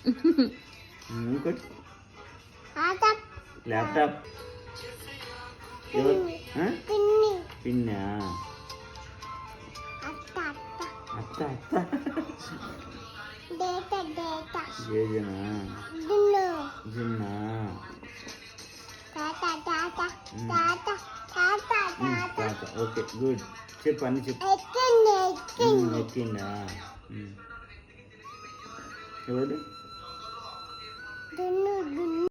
ఇంకోటి ల్యాప్టాప్. పిన్నా. అత్త అత్త. జేజనా. జిన్నా. Okay good. చెప్పు అన్ని చెప్పు. ఎక్కిందా. ఎవరు?